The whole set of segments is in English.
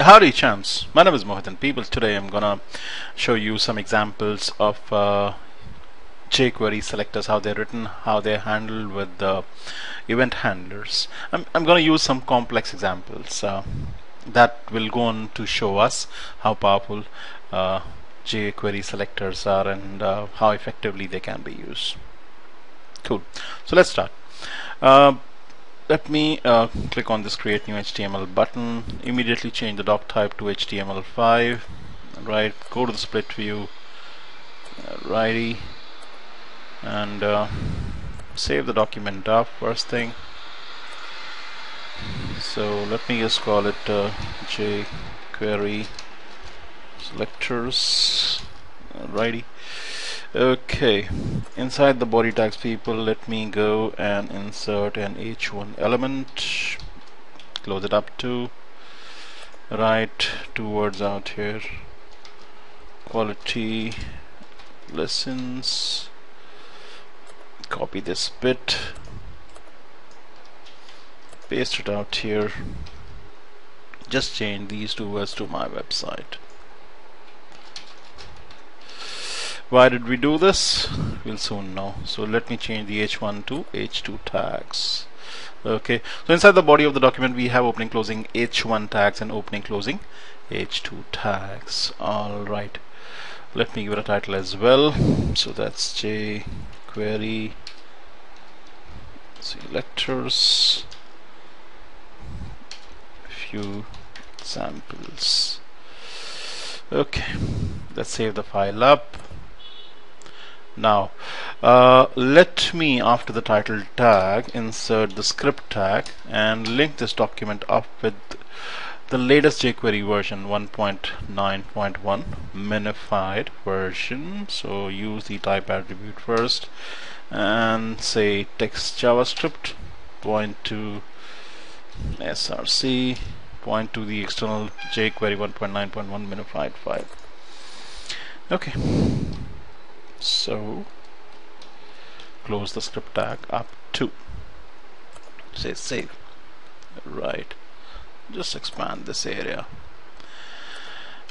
Howdy champs, my name is Mohit and people, today I'm gonna show you some examples of Jquery selectors, how they're written, how they're handled with the event handlers. I'm gonna use some complex examples that will go on to show us how powerful Jquery selectors are and how effectively they can be used. Cool, so let's start. Let me click on this create new HTML button, immediately change the doc type to HTML5, right, go to the split view, righty, and save the document up first thing. So let me just call it Jquery Selectors, righty. Okay, inside the body tags people, let me go and insert an h1 element, close it up to, write two words out here, quality lessons, copy this bit, paste it out here, just change these two words to my website. Why did we do this? We'll soon know. So let me change the h1 to h2 tags. Okay, so inside the body of the document we have opening closing h1 tags and opening closing h2 tags. Alright, let me give it a title as well. So that's Jquery Selectors, few samples. Okay, let's save the file up. Now let me, after the title tag, insert the script tag and link this document up with the latest Jquery version 1.9.1 minified version. So use the type attribute first and say text JavaScript, point to src, point to the external Jquery 1.9.1 minified file. Okay, so close the script tag up to, say save, right, just expand this area.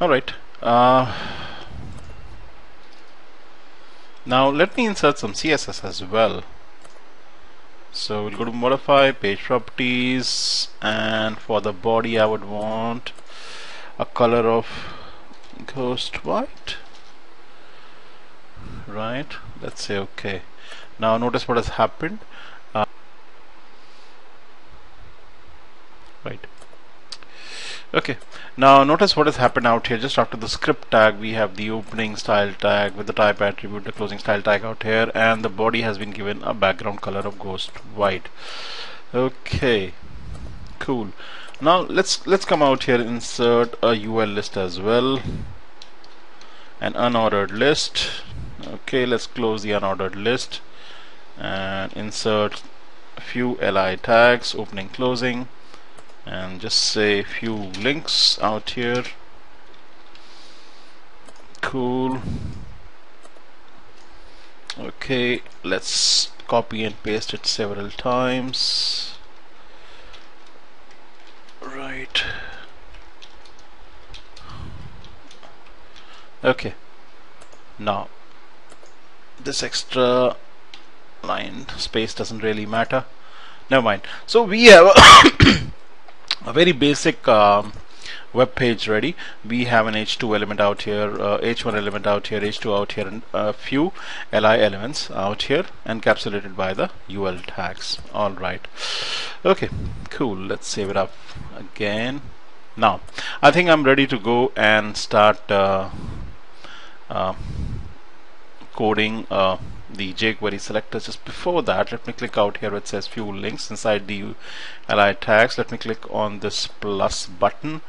Alright, now let me insert some CSS as well. So we'll go to modify page properties, and for the body I would want a color of ghost white. Right, let's say okay. Now notice what has happened. Right, okay, now notice what has happened out here. Just after the script tag we have the opening style tag with the type attribute, the closing style tag out here, and the body has been given a background color of ghost white. Okay, cool. Now let's come out here, insert a UL list as well, an unordered list. Okay, let's close the unordered list and insert a few li tags, opening closing, and just say few links out here. Cool. Okay, let's copy and paste it several times. Right, okay, now this extra line space doesn't really matter, never mind. So we have a very basic web page ready. We have an h2 element out here, h1 element out here, h2 out here, and a few li elements out here encapsulated by the ul tags. Alright, okay, cool, let's save it up again. Now I think I'm ready to go and start coding the Jquery selectors. Just before that, let me click out here where it says few links inside the li tags. Let me click on this plus button,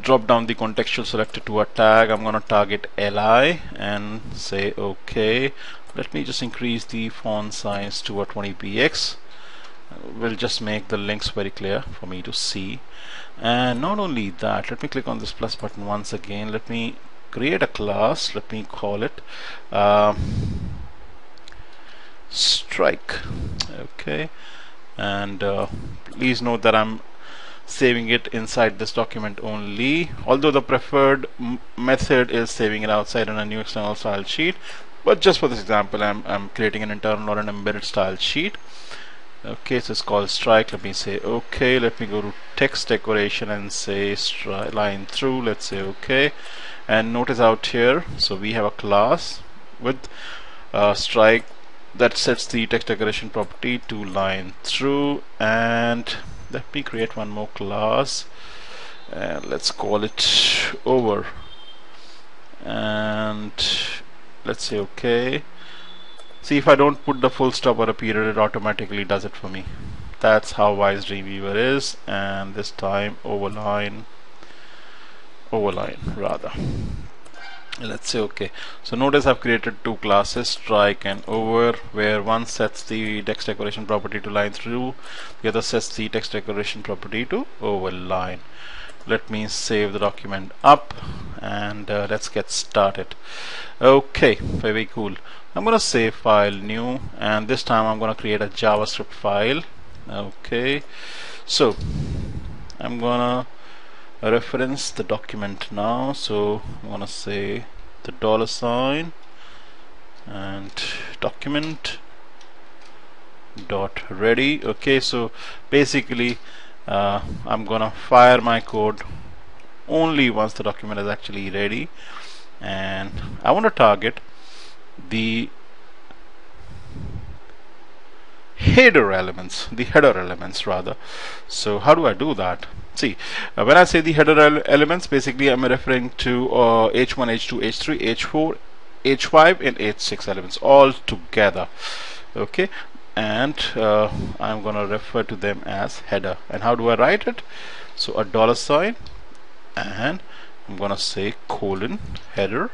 drop down the contextual selector to a tag. I'm gonna target li and say okay. Let me just increase the font size to a 20px. We'll just make the links very clear for me to see. And not only that, let me click on this plus button once again. Let me create a class. Let me call it strike. Okay, and please note that I'm saving it inside this document only, although the preferred method is saving it outside in a new external style sheet. But just for this example, I'm creating an internal or an embedded style sheet. Okay, so it's called strike. Let me say okay. Let me go to text decoration and say line through. Let's say okay. And notice out here, so we have a class with strike that sets the text decoration property to line through. And let me create one more class, and let's call it over. And let's say okay. See, if I don't put the full stop or a period, it automatically does it for me. That's how wise Dreamweaver is. And this time overline rather. Let's say okay. So notice I've created two classes, strike and over, where one sets the text decoration property to line through, the other sets the text decoration property to overline. Let me save the document up, and let's get started. Okay, very cool. I'm gonna save file new, and this time I'm gonna create a JavaScript file. Okay, so I'm gonna reference the document now. So I'm gonna say the $sign and document dot ready. Okay, so basically I'm gonna fire my code only once the document is actually ready, and I want to target the header elements rather. So how do I do that? See, when I say the header elements, basically I'm referring to H1, H2, H3, H4, H5 and H6 elements all together. Okay, and I'm gonna refer to them as header. And how do I write it? So a $sign, and I'm gonna say colon header,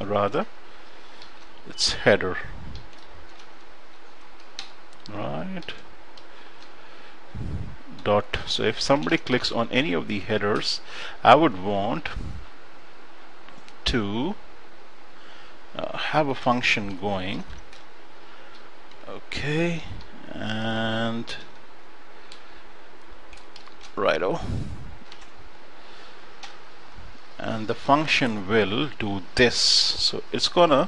rather it's header, right? Dot. So if somebody clicks on any of the headers, I would want to have a function going. Okay, and righto, and the function will do this. So it's gonna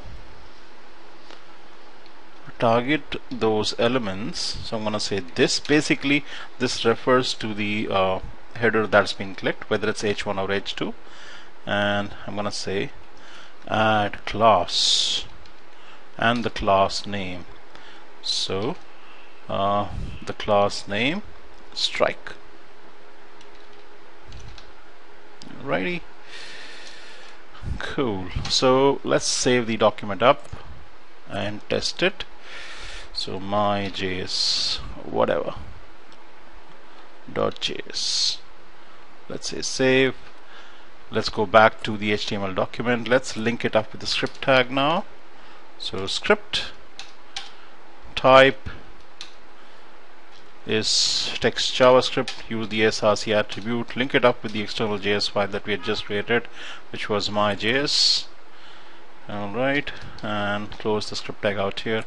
target those elements. So I'm gonna say this. Basically this refers to the header that's been clicked, whether it's H1 or H2, and I'm gonna say add class and the class name. So the class name strike. Alrighty, cool. So let's save the document up and test it. So my JS whatever .js, let's say save. Let's go back to the HTML document. Let's link it up with the script tag now. So script type is text JavaScript. Use the src attribute, link it up with the external JS file that we had just created, which was my JS. Alright, and close the script tag out here.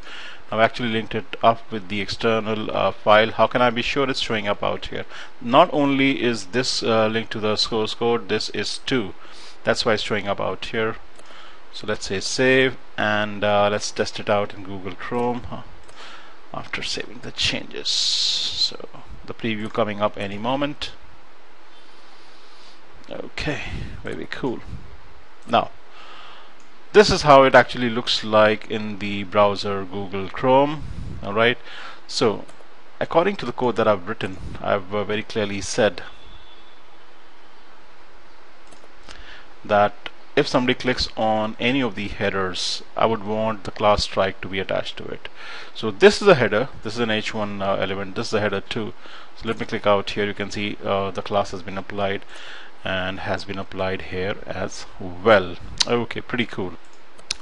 I've actually linked it up with the external file. How can I be sure it's showing up out here? Not only is this linked to the source code, this is too. That's why it's showing up out here. So let's say save, and let's test it out in Google Chrome after saving the changes. So the preview coming up any moment. Okay, very cool. Now this is how it actually looks like in the browser Google Chrome. Alright, so according to the code that I've written, I've very clearly said that if somebody clicks on any of the headers, I would want the class strike to be attached to it. So this is a header, this is an H1 element, this is a header too. So let me click out here. You can see the class has been applied and has been applied here as well. Okay, pretty cool.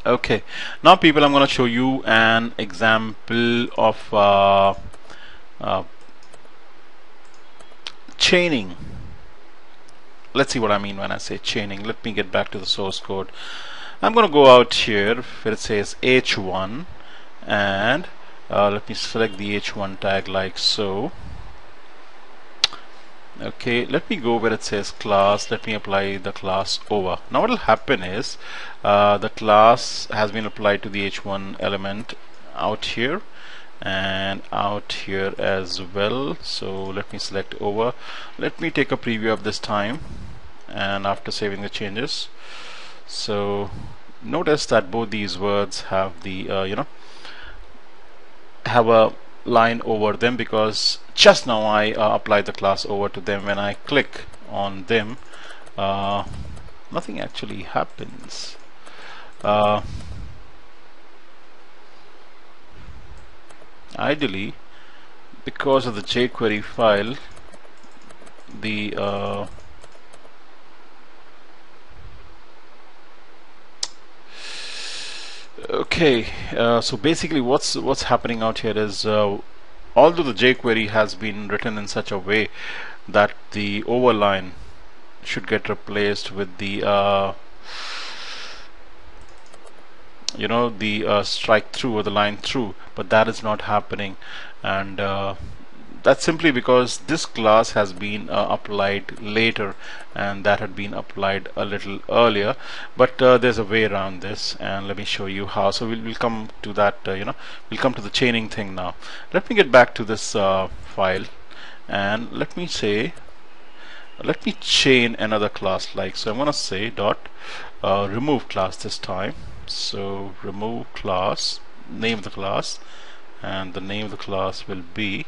Okay, now people, I'm going to show you an example of chaining. Let's see what I mean when I say chaining. Let me get back to the source code. I'm going to go out here where it says H1, and Let me select the h1 tag like so. Okay, let me go where it says class. Let me apply the class over. Now what will happen is the class has been applied to the h1 element out here and out here as well. So let me select over. Let me take a preview of this time, and after saving the changes, so notice that both these words have the have a line over them, because just now I applied the class over to them. When I click on them, nothing actually happens. Ideally, because of the jQuery file, the okay, so basically what's happening out here is although the jQuery has been written in such a way that the overline should get replaced with the strike through or the line through, but that is not happening, and that's simply because this class has been applied later, and that had been applied a little earlier. But there's a way around this, and let me show you how. So we'll come to that. We'll come to the chaining thing now. Let me get back to this file, and let me chain another class like so. I'm gonna say dot remove class this time. So remove class, name of the class, and the name of the class will be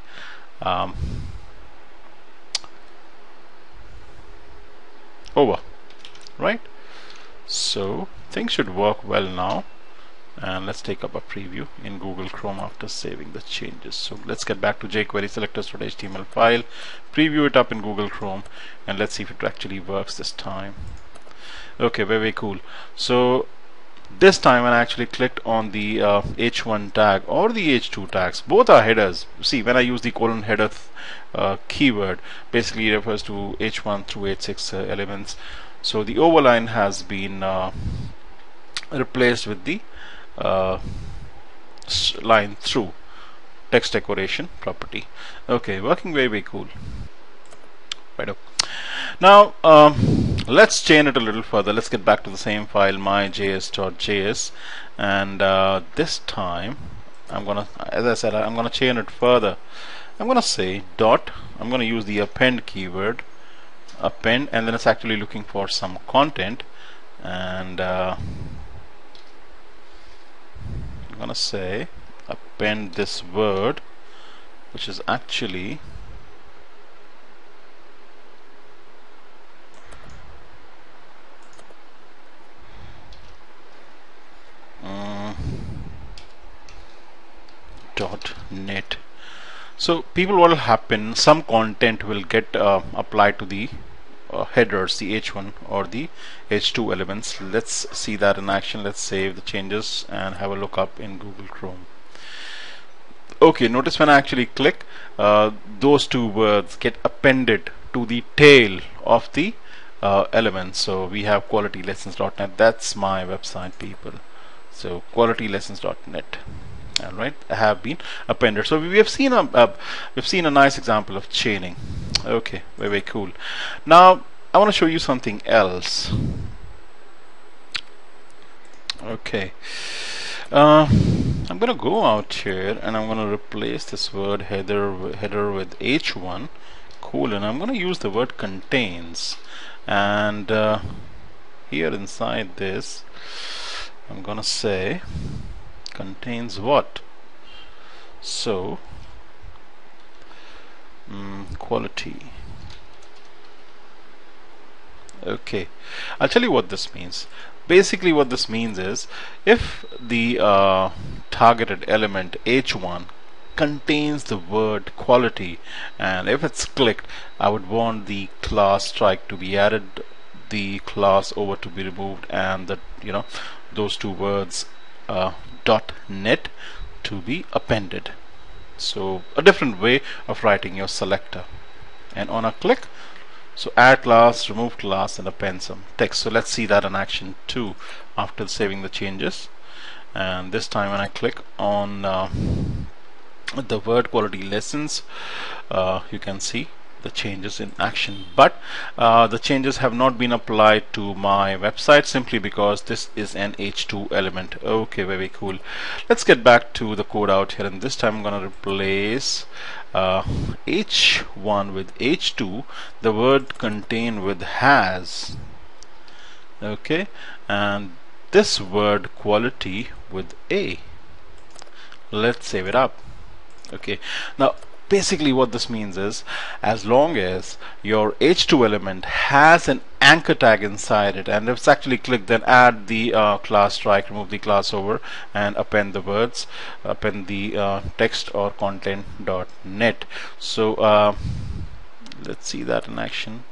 over, right? So things should work well now, and let's take up a preview in Google Chrome after saving the changes. So let's get back to jQuery selectors.html file, preview it up in Google Chrome, and let's see if it actually works this time. Okay, very cool. So this time when I actually clicked on the h1 tag or the h2 tags, both are headers. See, when I use the colon header keyword, basically it refers to h1 through h6 elements. So the overline has been replaced with the line through text decoration property. Okay, working very cool. Right up. Now let's chain it a little further. Let's get back to the same file, myjs.js, and this time I'm gonna, as I said, I'm gonna chain it further. I'm gonna say dot, I'm gonna use the append keyword, append, and then it's actually looking for some content, and I'm gonna say append this word, which is actually .net. So people, what will happen, some content will get applied to the headers, the h1 or the h2 elements. Let's see that in action. Let's save the changes and have a look up in Google Chrome. Okay, notice when I actually click, those two words get appended to the tail of the element. So we have qualitylessons.net. That's my website, people. So qualitylessons.net. Alright, have been appended. So we have seen a nice example of chaining. Okay, very cool. Now I want to show you something else. Okay, I'm gonna go out here and I'm gonna replace this word header with h1 colon. I'm gonna use the word contains, and here inside this I'm gonna say contains what? So quality. Okay, I'll tell you what this means. Basically what this means is, if the targeted element h1 contains the word quality, and if it's clicked, I would want the class strike to be added, the class over to be removed, and that those two words .net to be appended. So a different way of writing your selector. And on a click, so add class, remove class, and append some text. So let's see that in action too after saving the changes. And this time when I click on the word quality lessons, you can see the changes in action, but the changes have not been applied to my website simply because this is an h2 element. Okay, very cool. Let's get back to the code out here, and this time I'm going to replace h1 with h2, the word contain with has, okay, and this word quality with a. Let's save it up. Okay, now basically what this means is, as long as your h2 element has an anchor tag inside it, and if it's actually clicked, then add the class strike, remove the class over, and append the words, append the text or content.net. So let's see that in action.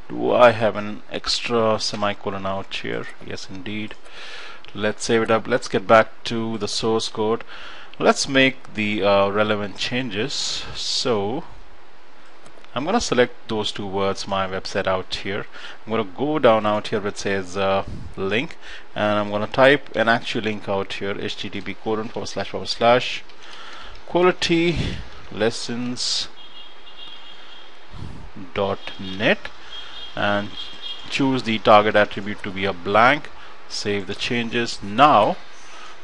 Do I have an extra semicolon out here? Yes, indeed. Let's save it up. Let's get back to the source code. Let's make the relevant changes. So I'm going to select those two words, my website, out here. I'm going to go down out here where it says link, and I'm going to type an actual link out here, http:// qualitylessons.net, and choose the target attribute to be a blank. Save the changes. Now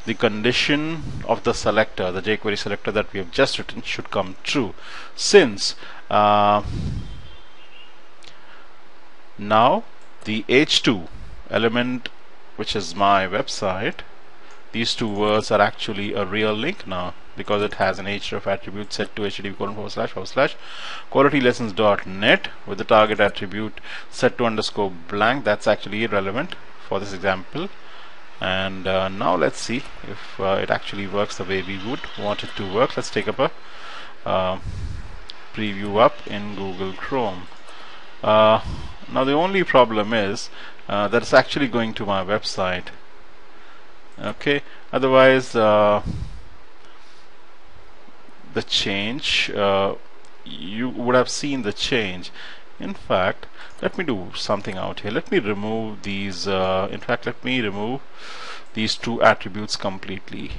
the condition of the selector, the jQuery selector that we have just written, should come true, since now the h2 element, which is my website, these two words are actually a real link now, because it has an href attribute set to http:// qualitylessons.net with the target attribute set to _ blank. That's actually irrelevant for this example. And now let's see if it actually works the way we would want it to work. Let's take up a preview up in Google Chrome. Now the only problem is that it's actually going to my website. Okay, otherwise the change, you would have seen the change. In fact, let me do something out here. Let me remove these. In fact, let me remove these two attributes completely.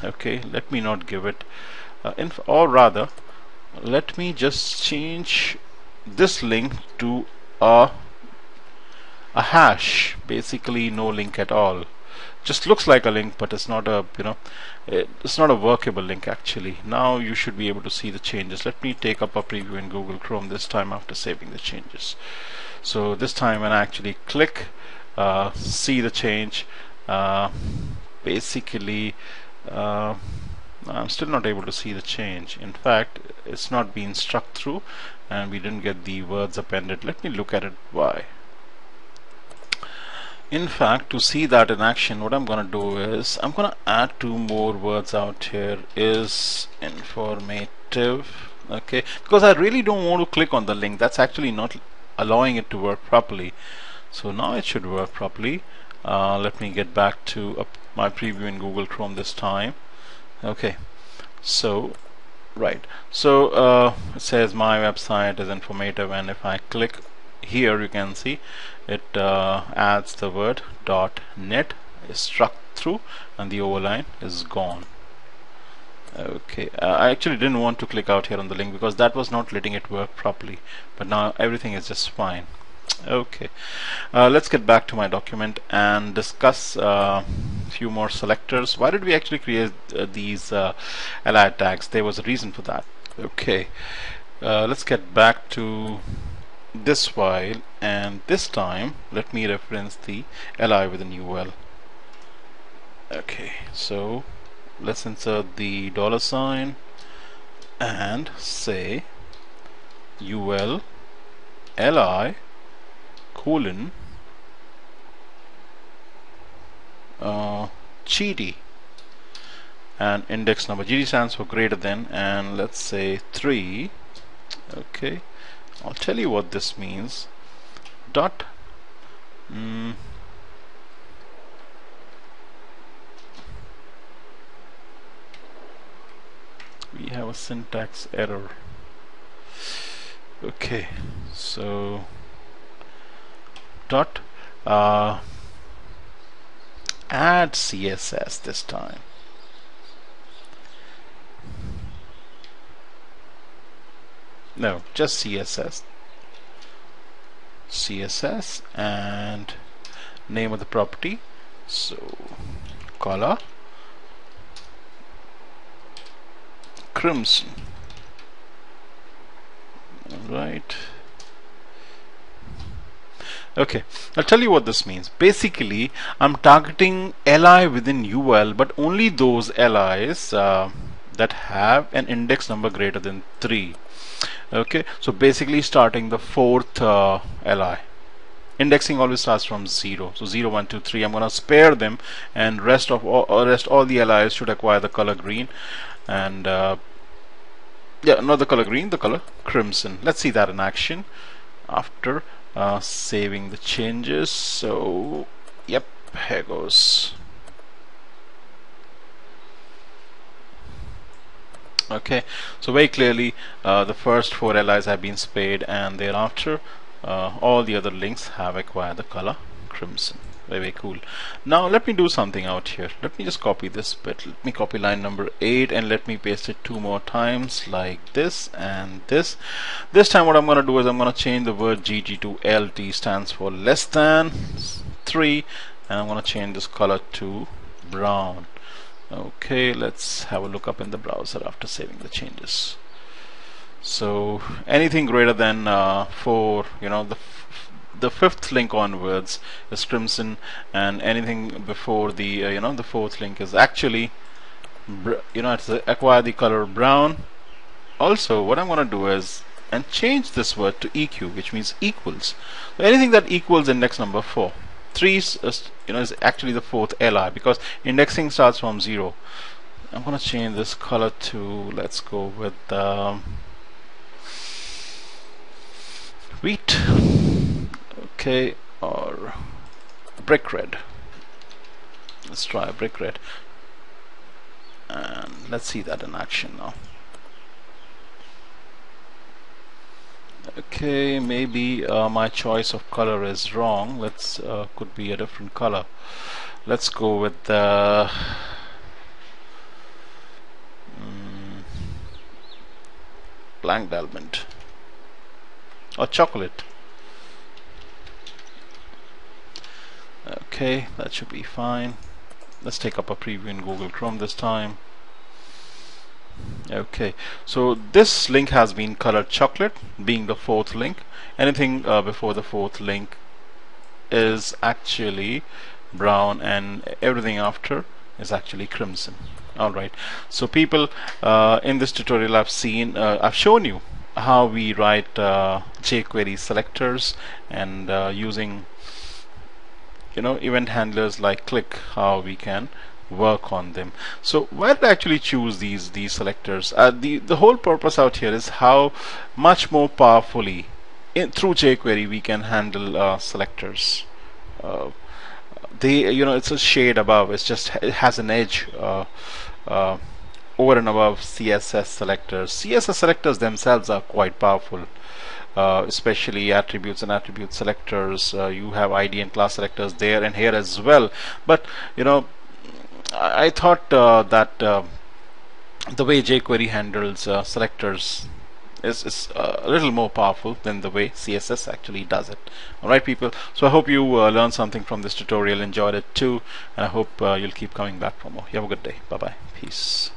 Okay, let me not give it, or rather, let me just change this link to a hash. Basically, no link at all. Just looks like a link, but it's not a, it's not a workable link actually. Now you should be able to see the changes. Let me take up a preview in Google Chrome this time after saving the changes. So this time when I actually click, see the change, basically I'm still not able to see the change. In fact, it's not being struck through, and we didn't get the words appended. Let me look at it. Why? In fact, to see that in action, what I'm going to do is I'm going to add two more words out here. Is informative, okay, because I really don't want to click on the link. That's actually not allowing it to work properly. So now it should work properly. Let me get back to my preview in Google Chrome this time. Okay, so right, so it says my website is informative, and if I click here, you can see it adds the word .net is struck through, and the overline is gone. Okay, I actually didn't want to click out here on the link because that was not letting it work properly, but now everything is just fine. Okay, let's get back to my document and discuss a few more selectors. Why did we actually create these li tags? There was a reason for that. Okay, let's get back to this file, and this time let me reference the li with a new L. Okay, so let's insert the $, and say ul li colon GD, and index number. GD stands for greater than, and let's say 3. Okay, I'll tell you what this means. Dot we have a syntax error. Okay, so dot add CSS this time. No, just CSS and name of the property, so color crimson. Right. Okay, I'll tell you what this means. Basically, I'm targeting li within ul, but only those li's that have an index number greater than 3. Okay, so basically starting the fourth li. Indexing always starts from 0, so 0, 1, 2, 3. I'm going to spare them, and rest all the li's should acquire the color green, and yeah, not the color green, the color crimson. Let's see that in action after saving the changes. So yep, here goes. Okay, so very clearly the first 4 li's have been spared, and thereafter all the other links have acquired the color crimson. Very cool. Now let me do something out here. Let me just copy this bit. Let me copy line number 8 and let me paste it 2 more times, like this and this. This time what I'm going to do is I'm going to change the word GG to LT, stands for less than 3, and I'm going to change this color to brown. Okay, let's have a look up in the browser after saving the changes. So anything greater than 4, you know, the fifth link onwards is crimson, and anything before the you know, the fourth link is actually it's acquire the color brown. Also, what I'm going to do is and change this word to EQ, which means equals. So anything that equals index number 4. 3 is actually the fourth li, because indexing starts from 0. I'm going to change this color to, let's go with wheat, okay, or brick red. Let's try brick red, and let's see that in action now. Okay, maybe my choice of color is wrong. Let's could be a different color. Let's go with the blank diamond or chocolate. Okay, that should be fine. Let's take up a preview in Google Chrome this time. Okay, so this link has been colored chocolate, being the fourth link. Anything before the fourth link is actually brown, and everything after is actually crimson. Alright, so people, in this tutorial I've shown you how we write Jquery selectors, and using event handlers like click, how we can work on them. So why did I actually choose these selectors? The whole purpose out here is how much more powerfully through Jquery we can handle selectors. It's a shade above. It has an edge over and above CSS selectors. CSS selectors themselves are quite powerful. Especially attributes and attribute selectors. You have ID and class selectors there and here as well. But I thought that the way Jquery handles selectors is a little more powerful than the way CSS actually does it. Alright people, so I hope you learned something from this tutorial, enjoyed it too, and I hope you'll keep coming back for more. You have a good day. Bye bye. Peace.